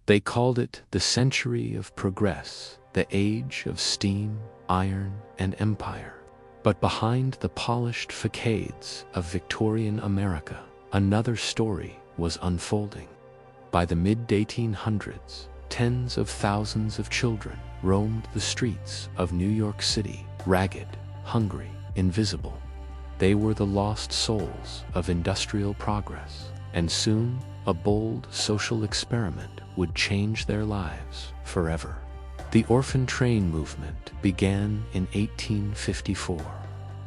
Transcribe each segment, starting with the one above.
They called it the century of progress, the age of steam, iron, and empire. But behind the polished facades of Victorian America, another story was unfolding. By the mid-1800s, tens of thousands of children roamed the streets of New York City, ragged, hungry, invisible. They were the lost souls of industrial progress, and soon a bold social experiment would change their lives forever. The Orphan Train movement began in 1854,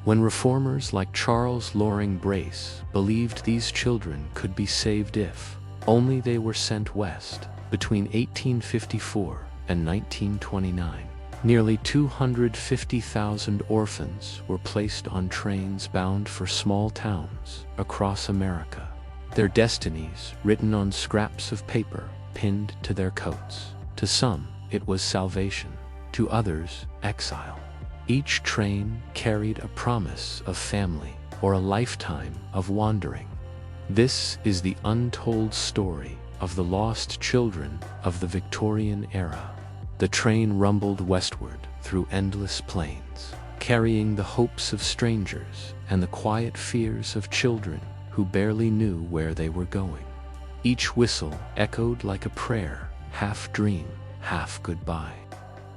when reformers like Charles Loring Brace believed these children could be saved if only they were sent west. Between 1854 and 1929, nearly 250,000 orphans were placed on trains bound for small towns across America, their destinies written on scraps of paper pinned to their coats. To some, it was salvation, to others, exile. Each train carried a promise of family or a lifetime of wandering. This is the untold story of the lost children of the Victorian era. The train rumbled westward through endless plains, carrying the hopes of strangers and the quiet fears of children who barely knew where they were going. Each whistle echoed like a prayer, half dream, half goodbye.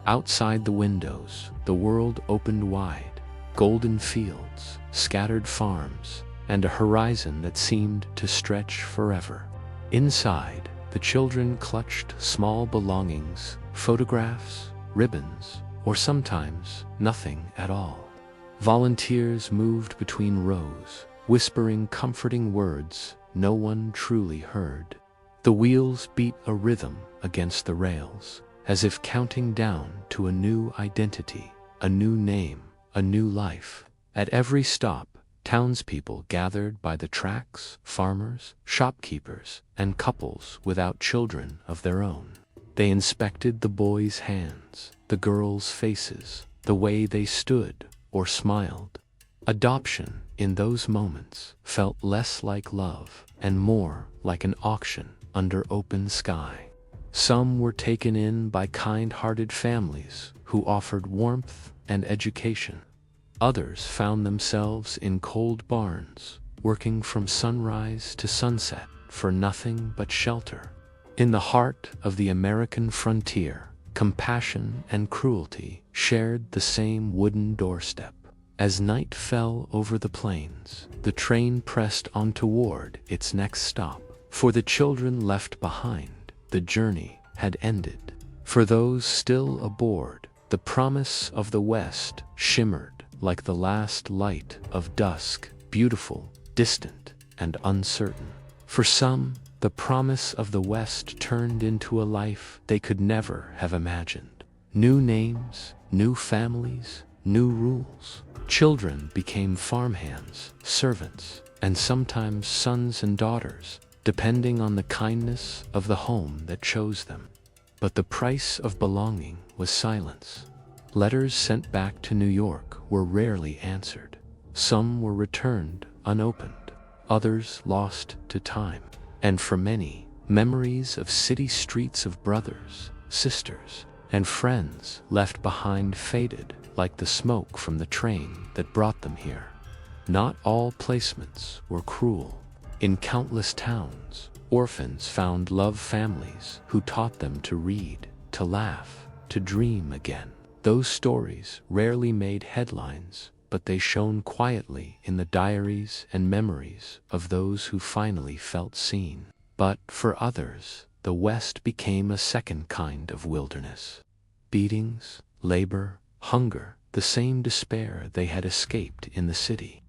Outside the windows, the world opened wide, golden fields, scattered farms, and a horizon that seemed to stretch forever. Inside, the children clutched small belongings, photographs, ribbons, or sometimes nothing at all. Volunteers moved between rows, whispering comforting words no one truly heard. The wheels beat a rhythm against the rails, as if counting down to a new identity, a new name, a new life. At every stop, townspeople gathered by the tracks, farmers, shopkeepers, and couples without children of their own. They inspected the boys' hands, the girls' faces, the way they stood or smiled. Adoption, in those moments, felt less like love and more like an auction under open sky. Some were taken in by kind-hearted families who offered warmth and education. Others found themselves in cold barns, working from sunrise to sunset for nothing but shelter. In the heart of the American frontier, compassion and cruelty shared the same wooden doorstep. As night fell over the plains, the train pressed on toward its next stop. For the children left behind, the journey had ended. For those still aboard, the promise of the West shimmered like the last light of dusk, beautiful, distant, and uncertain. For some, the promise of the West turned into a life they could never have imagined. New names, new families, new rules. Children became farmhands, servants, and sometimes sons and daughters, depending on the kindness of the home that chose them. But the price of belonging was silence. Letters sent back to New York were rarely answered. Some were returned unopened, others lost to time. And for many, memories of city streets of brothers, sisters, and friends left behind faded like the smoke from the train that brought them here. Not all placements were cruel. In countless towns, orphans found love families who taught them to read, to laugh, to dream again. Those stories rarely made headlines, but they shone quietly in the diaries and memories of those who finally felt seen. But for others, the West became a second kind of wilderness. Beatings, labor, hunger, the same despair they had escaped in the city.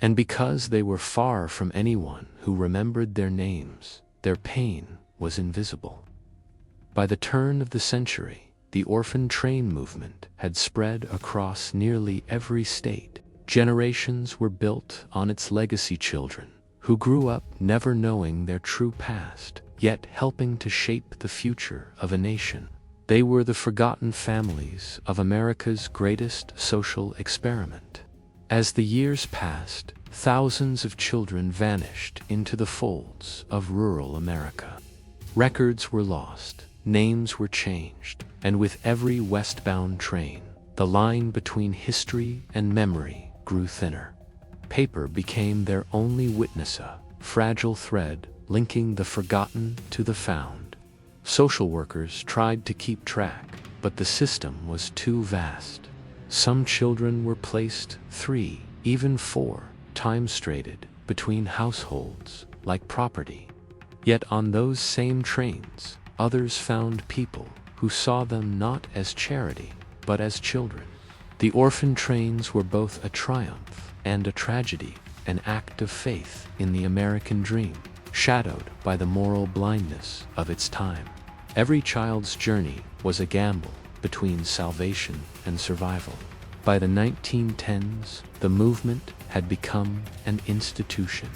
And because they were far from anyone who remembered their names, their pain was invisible. By the turn of the century, the orphan train movement had spread across nearly every state. Generations were built on its legacy children, who grew up never knowing their true past, yet helping to shape the future of a nation. They were the forgotten families of America's greatest social experiment. As the years passed, thousands of children vanished into the folds of rural America. Records were lost, names were changed, and with every westbound train, the line between history and memory grew thinner. Paper became their only witness, a fragile thread linking the forgotten to the found. Social workers tried to keep track, but the system was too vast. Some children were placed 3, even 4 times straighted between households like property. Yet on those same trains, others found people who saw them not as charity, but as children. The orphan trains were both a triumph and a tragedy, an act of faith in the American dream, shadowed by the moral blindness of its time. Every child's journey was a gamble between salvation and survival. By the 1910s, the movement had become an institution.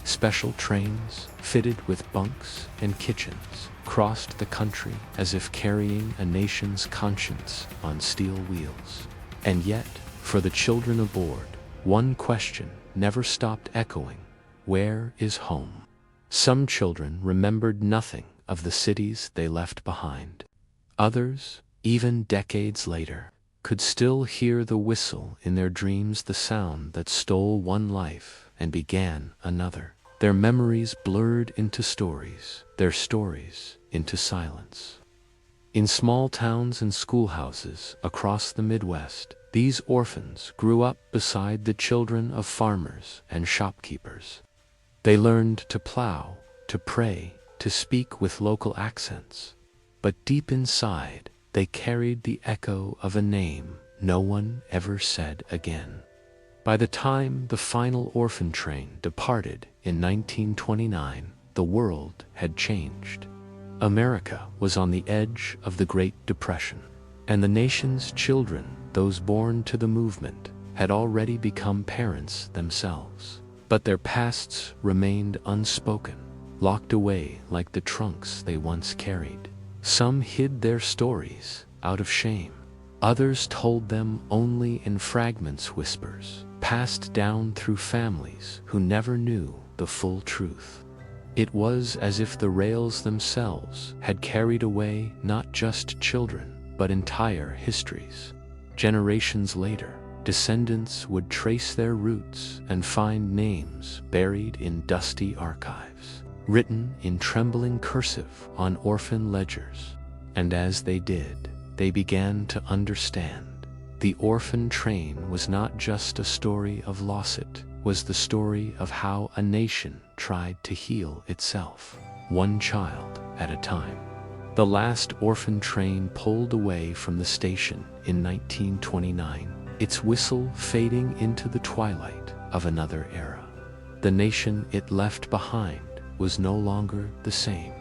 Special trains, fitted with bunks and kitchens, crossed the country as if carrying a nation's conscience on steel wheels. And yet, for the children aboard, one question never stopped echoing: where is home? Some children remembered nothing of the cities they left behind. Others, even decades later, could still hear the whistle in their dreams, the sound that stole one life and began another. Their memories blurred into stories, their stories into silence. In small towns and schoolhouses across the Midwest, these orphans grew up beside the children of farmers and shopkeepers. They learned to plow, to pray, to speak with local accents. But deep inside, they carried the echo of a name no one ever said again. By the time the final orphan train departed in 1929, the world had changed. America was on the edge of the Great Depression, and the nation's children, those born to the movement, had already become parents themselves. But their pasts remained unspoken, locked away like the trunks they once carried. Some hid their stories out of shame. Others told them only in fragments, whispers, passed down through families who never knew the full truth. It was as if the rails themselves had carried away not just children, but entire histories. Generations later, descendants would trace their roots and find names buried in dusty archives, written in trembling cursive on orphan ledgers. And as they did, they began to understand. The orphan train was not just a story of loss, it was the story of how a nation tried to heal itself, one child at a time. The last orphan train pulled away from the station in 1929, its whistle fading into the twilight of another era. The nation it left behind was no longer the same.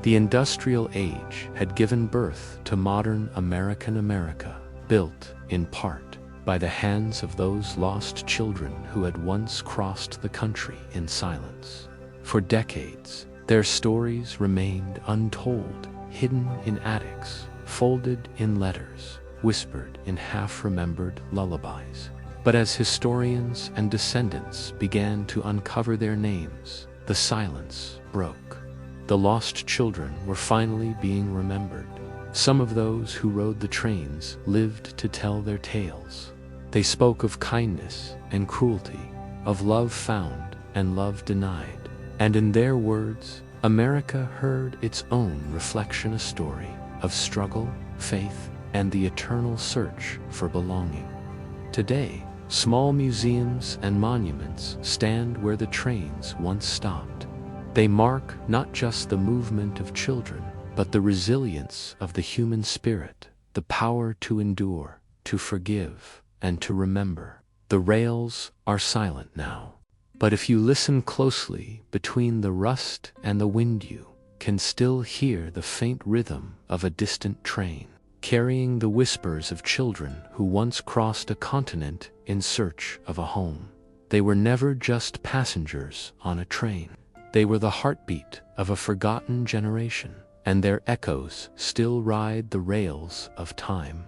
The industrial age had given birth to modern American America, built in part by the hands of those lost children who had once crossed the country in silence. For decades, their stories remained untold, hidden in attics, folded in letters, whispered in half-remembered lullabies. But as historians and descendants began to uncover their names, the silence broke. The lost children were finally being remembered. Some of those who rode the trains lived to tell their tales. They spoke of kindness and cruelty, of love found and love denied. And in their words, America heard its own reflection, a story of struggle, faith, and the eternal search for belonging. Today, small museums and monuments stand where the trains once stopped. They mark not just the movement of children, but the resilience of the human spirit, the power to endure, to forgive, and to remember. The rails are silent now, but if you listen closely between the rust and the wind, you can still hear the faint rhythm of a distant train, carrying the whispers of children who once crossed a continent in search of a home. They were never just passengers on a train. They were the heartbeat of a forgotten generation, and their echoes still ride the rails of time.